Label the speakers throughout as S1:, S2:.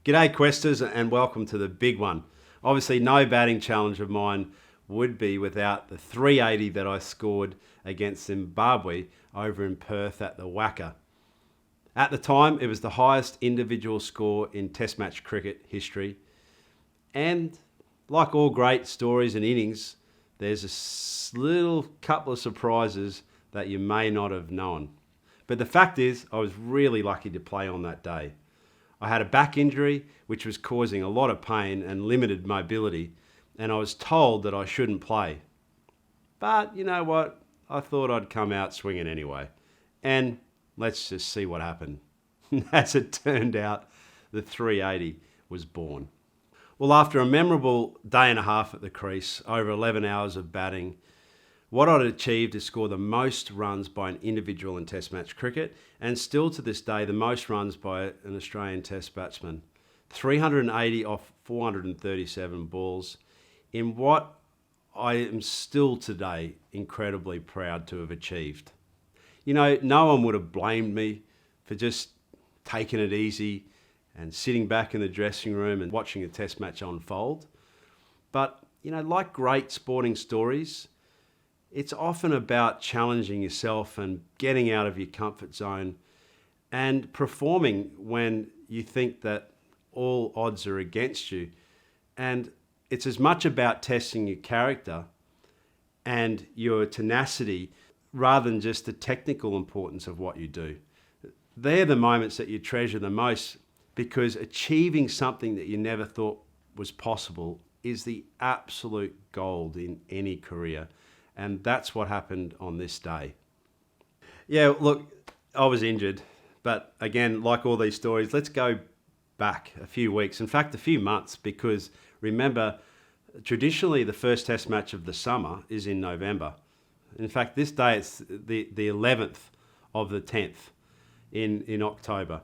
S1: G'day Questers and welcome to the big one. Obviously no batting challenge of mine would be without the 380 that I scored against Zimbabwe over in Perth at the WACA. At the time it was the highest individual score in Test match cricket history, and like all great stories and innings, there's a little couple of surprises that you may not have known. But the fact is I was really lucky to play on that day. I had a back injury which was causing a lot of pain and limited mobility, and I was told that I shouldn't play. But you know what? I thought I'd come out swinging anyway. And let's just see what happened. As it turned out, the 380 was born. Well, after a memorable day and a half at the crease, over 11 hours of batting, what I'd achieved is score the most runs by an individual in Test match cricket, and still to this day the most runs by an Australian Test batsman. 380 off 437 balls in what I am still today incredibly proud to have achieved. You know, no one would have blamed me for just taking it easy and sitting back in the dressing room and watching a Test match unfold. But, you know, like great sporting stories, it's often about challenging yourself and getting out of your comfort zone and performing when you think that all odds are against you. And it's as much about testing your character and your tenacity rather than just the technical importance of what you do. They're the moments that you treasure the most, because achieving something that you never thought was possible is the absolute gold in any career. And that's what happened on this day. Yeah, look, I was injured. But again, like all these stories, let's go back a few weeks, in fact, a few months, because remember, traditionally the first Test match of the summer is in November. In fact, this day it's the 11th of the 10th in October.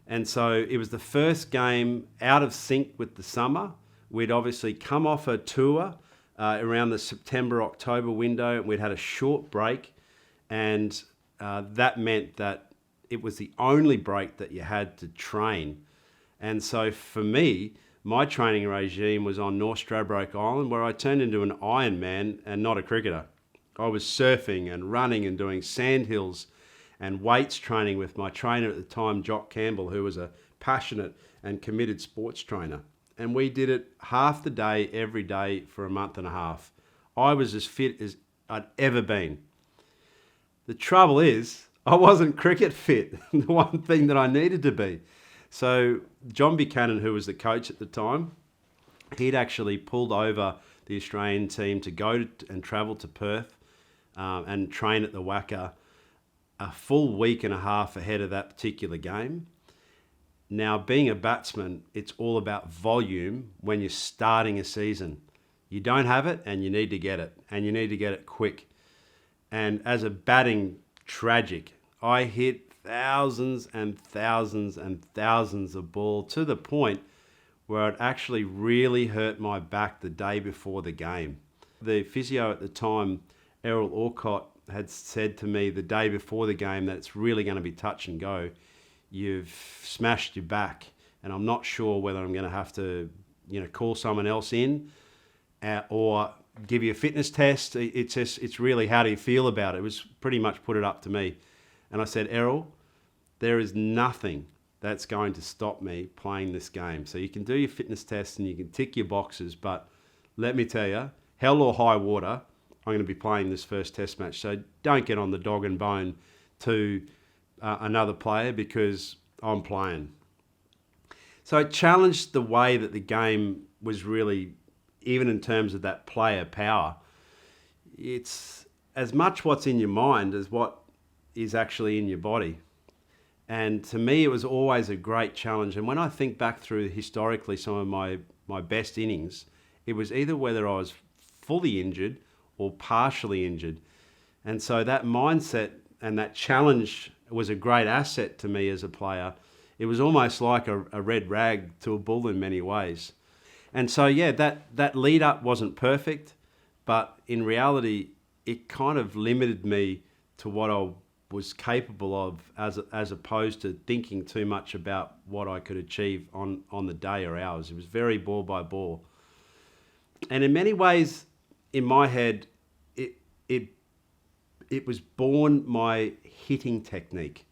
S1: And so it was the first game out of sync with the summer. We'd obviously come off a tour around the September-October window. We'd had a short break, and that meant that it was the only break that you had to train. And so for me, my training regime was on North Stradbroke Island, where I turned into an Ironman and not a cricketer. I was surfing and running and doing sandhills and weights training with my trainer at the time, Jock Campbell, who was a passionate and committed sports trainer. And we did it half the day, every day for a month and a half. I was as fit as I'd ever been. The trouble is, I wasn't cricket fit, the one thing that I needed to be. So John Buchanan, who was the coach at the time, he'd actually pulled over the Australian team to go and travel to Perth and train at the WACA a full week and a half ahead of that particular game. Now, being a batsman, it's all about volume when you're starting a season. You don't have it and you need to get it, and you need to get it quick. And as a batting tragic, I hit thousands and thousands and thousands of balls to the point where it actually really hurt my back the day before the game. The physio at the time, Errol Orcott, had said to me the day before the game that it's really going to be touch and go. You've smashed your back, and I'm not sure whether I'm going to have to, call someone else in or give you a fitness test. It's really, how do you feel about it? It was pretty much put it up to me. And I said, Errol, there is nothing that's going to stop me playing this game. So you can do your fitness test and you can tick your boxes, but let me tell you, hell or high water, I'm going to be playing this first Test match. So don't get on the dog and bone to another player, because I'm playing. So it challenged the way that the game was really, even in terms of that player power. It's as much what's in your mind as what is actually in your body. And to me, it was always a great challenge. And when I think back through historically some of my best innings, it was either whether I was fully injured or partially injured. And so that mindset and that challenge was a great asset to me as a player. It was almost like a red rag to a bull in many ways. And so, yeah, that lead up wasn't perfect, but in reality, it kind of limited me to what I was capable of, as opposed to thinking too much about what I could achieve on the day or hours. It was very ball by ball. And in many ways, in my head, it was born my hitting technique.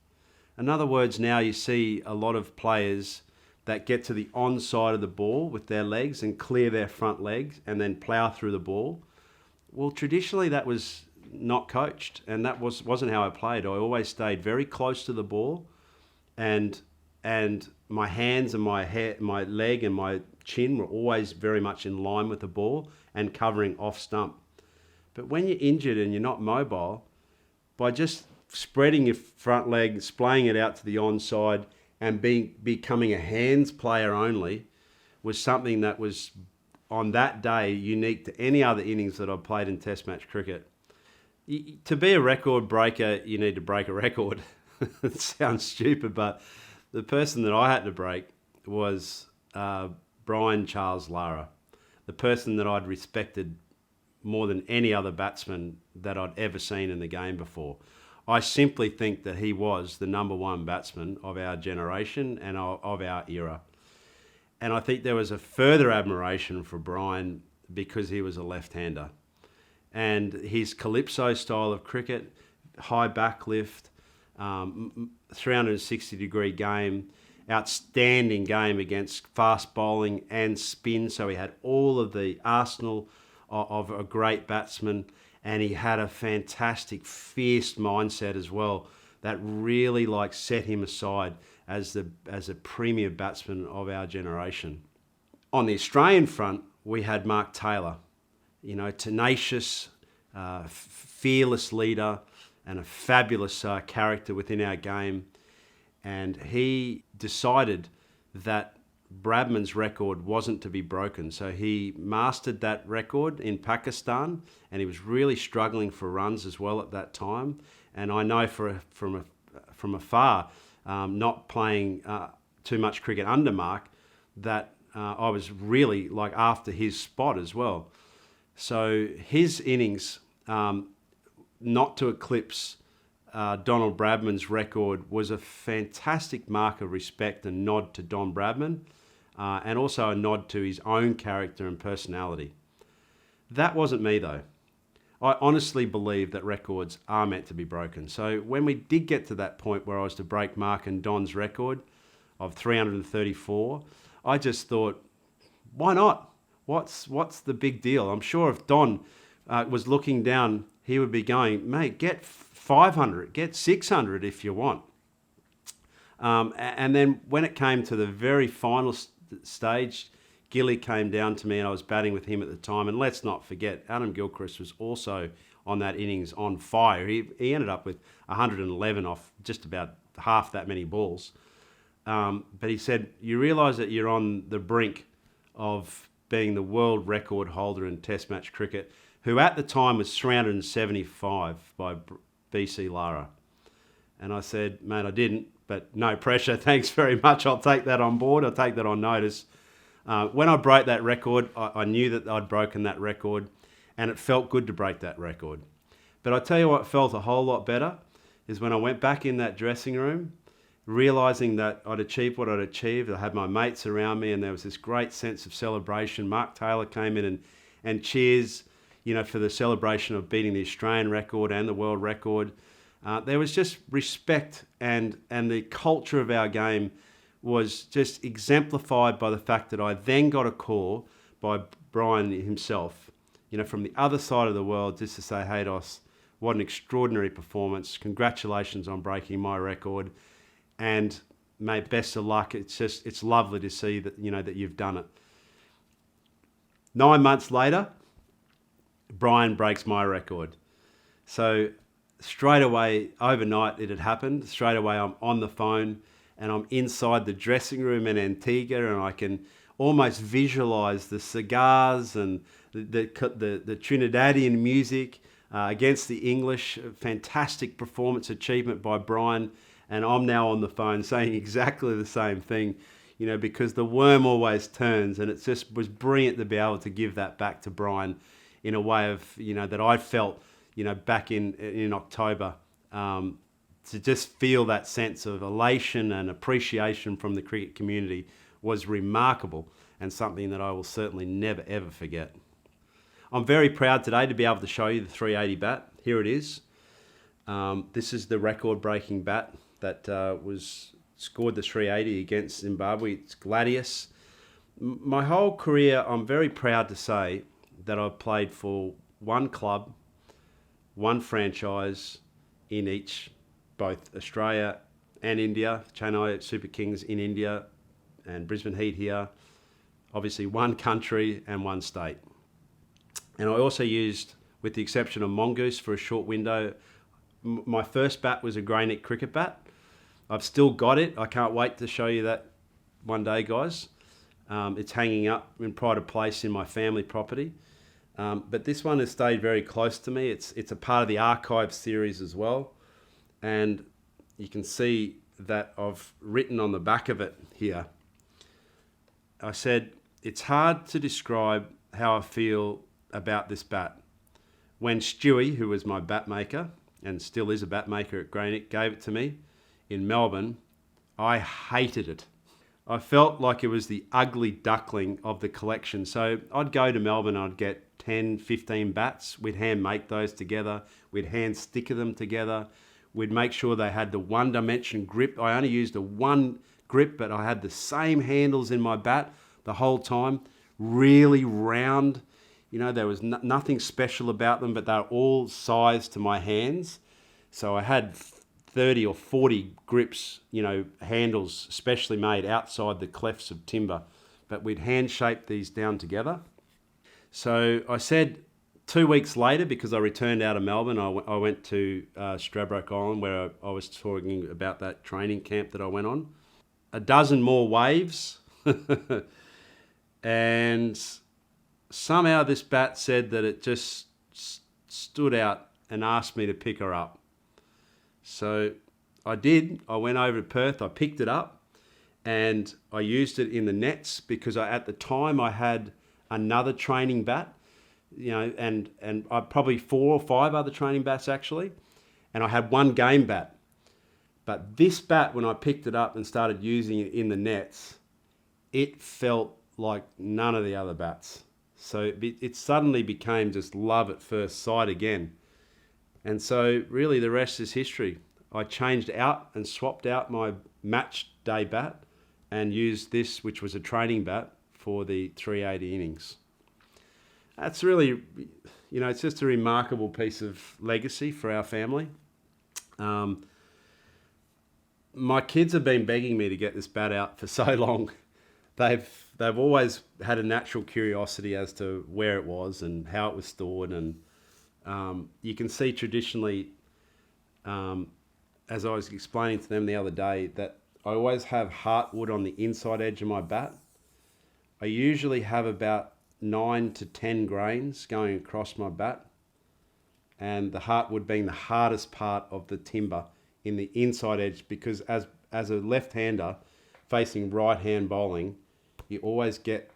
S1: In other words, now you see a lot of players that get to the onside of the ball with their legs and clear their front legs and then plough through the ball. Well, traditionally that was not coached, and that wasn't how I played. I always stayed very close to the ball, and my hands and my head, my leg and my chin were always very much in line with the ball and covering off stump. But when you're injured and you're not mobile, by just spreading your front leg, splaying it out to the onside and becoming a hands player only was something that was, on that day, unique to any other innings that I've played in Test match cricket. To be a record breaker, you need to break a record. It sounds stupid, but the person that I had to break was Brian Charles Lara, the person that I'd respected more than any other batsman that I'd ever seen in the game before. I simply think that he was the number one batsman of our generation and of our era. And I think there was a further admiration for Brian because he was a left-hander. And his calypso style of cricket, high backlift, 360-degree game, outstanding game against fast bowling and spin. So he had all of the arsenal of a great batsman, and he had a fantastic, fierce mindset as well that really set him aside as a premier batsman of our generation. On the Australian front, we had Mark Taylor, tenacious, fearless leader, and a fabulous character within our game. And he decided that Bradman's record wasn't to be broken. So he mastered that record in Pakistan, and he was really struggling for runs as well at that time. And I know from afar, not playing too much cricket under Mark, that I was really after his spot as well. So his innings, not to eclipse Donald Bradman's record, was a fantastic mark of respect and nod to Don Bradman, and also a nod to his own character and personality. That wasn't me though. I honestly believe that records are meant to be broken. So when we did get to that point where I was to break Mark and Don's record of 334, I just thought, why not? What's the big deal? I'm sure if Don was looking down, he would be going, mate, get 500, get 600 if you want. And then when it came to the very final stage, Gilly came down to me, and I was batting with him at the time. And let's not forget, Adam Gilchrist was also on that innings on fire. He ended up with 111 off just about half that many balls. But he said, you realise that you're on the brink of being the world record holder in Test match cricket, who at the time was 375 by BC Lara. And I said, mate, I didn't, but no pressure. Thanks very much. I'll take that on board. I'll take that on notice. When I broke that record, I knew that I'd broken that record, and it felt good to break that record. But I tell you what felt a whole lot better is when I went back in that dressing room, realising that I'd achieved what I'd achieved. I had my mates around me, and there was this great sense of celebration. Mark Taylor came in and cheers, for the celebration of beating the Australian record and the world record. There was just respect, and the culture of our game was just exemplified by the fact that I then got a call by Brian himself, from the other side of the world, just to say, Haydos, what an extraordinary performance. Congratulations on breaking my record. And mate, best of luck. It's lovely to see that, that you've done it. 9 months later, Brian breaks my record. So straight away, overnight, it had happened. Straight away, I'm on the phone, and I'm inside the dressing room in Antigua, and I can almost visualize the cigars and the Trinidadian music against the English. Fantastic performance achievement by Brian. And I'm now on the phone saying exactly the same thing, because the worm always turns, and it just was brilliant to be able to give that back to Brian in a way of, that I felt, back in October. to just feel that sense of elation and appreciation from the cricket community was remarkable, and something that I will certainly never ever forget. I'm very proud today to be able to show you the 380 bat. Here it is. This is the record-breaking bat that was scored the 380 against Zimbabwe. It's Gladius. My whole career, I'm very proud to say that I've played for one club, one franchise in each, both Australia and India, Chennai Super Kings in India and Brisbane Heat here. Obviously one country and one state. And I also used, with the exception of Mongoose for a short window, my first bat was a grey neck cricket bat. I've still got it. I can't wait to show you that one day, guys. It's hanging up in pride of place in my family property. But this one has stayed very close to me. It's a part of the archive series as well. And you can see that I've written on the back of it here. I said, it's hard to describe how I feel about this bat. When Stewie, who was my bat maker, and still is a bat maker at Greynick, gave it to me in Melbourne, I hated it. I felt like it was the ugly duckling of the collection. So I'd go to Melbourne, I'd get 10, 15 bats. We'd hand make those together. We'd hand sticker them together. We'd make sure they had the one dimension grip. I only used a one grip, but I had the same handles in my bat the whole time. Really round. You know, there was nothing special about them, but they're all sized to my hands. So I had 30 or 40 grips, you know, handles specially made outside the clefts of timber. But we'd hand shape these down together. So I said 2 weeks later, because I returned out of Melbourne, I went to Stradbroke Island, where I was talking about that training camp that I went on. A dozen more waves. And somehow this bat said that it just stood out and asked me to pick her up. So I did. I went over to Perth, I picked it up, and I used it in the nets because at the time I had another training bat, you know, and I probably 4 or 5 other training bats actually, and I had one game bat. But this bat, when I picked it up and started using it in the nets, it felt like none of the other bats. So it suddenly became just love at first sight again. And so really the rest is history. I changed out and swapped out my match day bat and used this, which was a training bat, for the 380 innings. That's really, you know, it's just a remarkable piece of legacy for our family. My kids have been begging me to get this bat out for so long. They've always had a natural curiosity as to where it was and how it was stored. And you can see traditionally, as I was explaining to them the other day, that I always have heartwood on the inside edge of my bat. I usually have about 9 to 10 grains going across my bat, and the heartwood being the hardest part of the timber in the inside edge, because as a left-hander facing right-hand bowling, you always get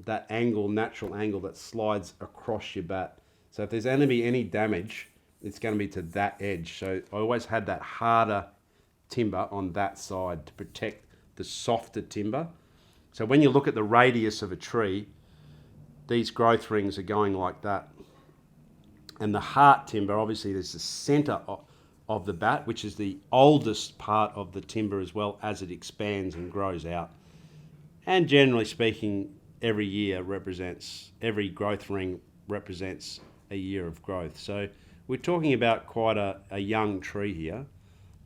S1: that angle, natural angle that slides across your bat. So if there's going to be any damage, it's going to be to that edge. So I always had that harder timber on that side to protect the softer timber. So when you look at the radius of a tree, these growth rings are going like that. And the heart timber, obviously there's the center of the bat, which is the oldest part of the timber as well, as it expands and grows out. And generally speaking, every growth ring represents a year of growth. So we're talking about quite a young tree here,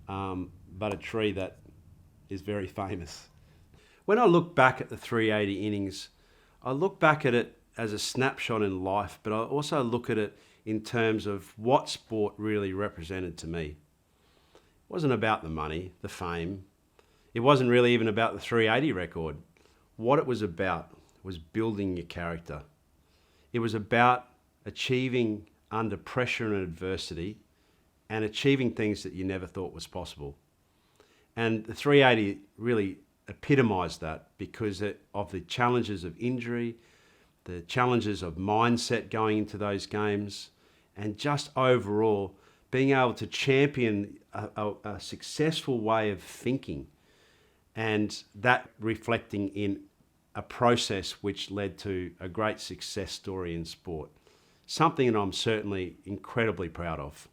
S1: but a tree that is very famous. When I look back at the 380 innings, I look back at it as a snapshot in life, but I also look at it in terms of what sport really represented to me. It wasn't about the money, the fame. It wasn't really even about the 380 record. What it was about was building your character. It was about achieving under pressure and adversity and achieving things that you never thought was possible. And the 380 really epitomised that because of the challenges of injury, the challenges of mindset going into those games, and just overall being able to champion a successful way of thinking, and that reflecting in a process which led to a great success story in sport. Something that I'm certainly incredibly proud of.